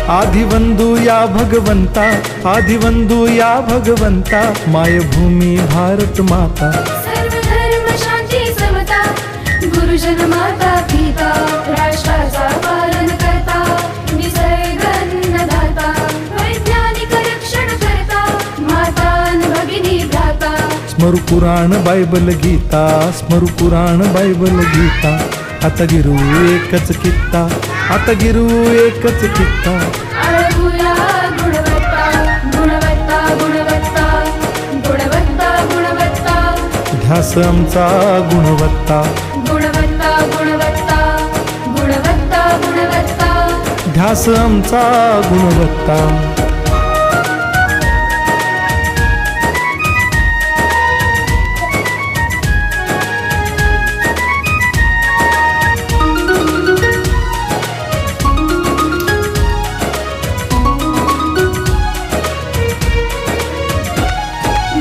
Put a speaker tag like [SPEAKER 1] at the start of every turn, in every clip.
[SPEAKER 1] आदिवंदू या भगवंता, आदिवंदू या भगवंता, मायभूमी भारत माता.
[SPEAKER 2] सर्व धर्म शांती समता, गुरुजन माता पिता, राष्ट्राचा पालन करता, निसर्ग अन्नदाता, वैज्ञानिक रक्षण करता, माता अन भगिनी भ्राता.
[SPEAKER 1] स्मरू पुराण बायबल गीता, स्मरू पुराण बायबल गीता. आता गिरू एकच कित्ता, आता गिरू एकच कित्ता.
[SPEAKER 2] आळगुया गुणवत्ता, गुणवत्ता, गुणवत्ता, गुणवत्ता, गुणवत्ता.
[SPEAKER 1] ध्यास आमचा गुणवत्ता,
[SPEAKER 2] गुणवत्ता, गुणवत्ता, गुणवत्ता, गुणवत्ता.
[SPEAKER 1] ध्यास आमचा गुणवत्ता.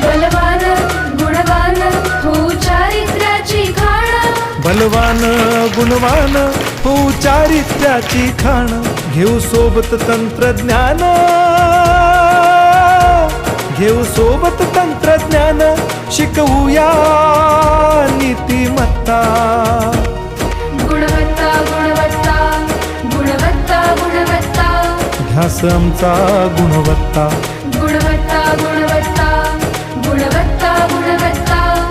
[SPEAKER 2] बलवान गुणवान हो चारित्र्याची खाण.
[SPEAKER 1] बलवान गुणवान हो चारित्र्याची खाण. घेऊ सोबत तंत्रज्ञान, घेऊ सोबत तंत्रज्ञान. शिकवूया नीतिमत्ता.
[SPEAKER 2] गुणवत्ता, गुणवत्ता, गुणवत्ता, गुणवत्ता.
[SPEAKER 1] ध्यास आमचा गुणवत्ता,
[SPEAKER 2] गुणवत्ता, गुणवत्ता.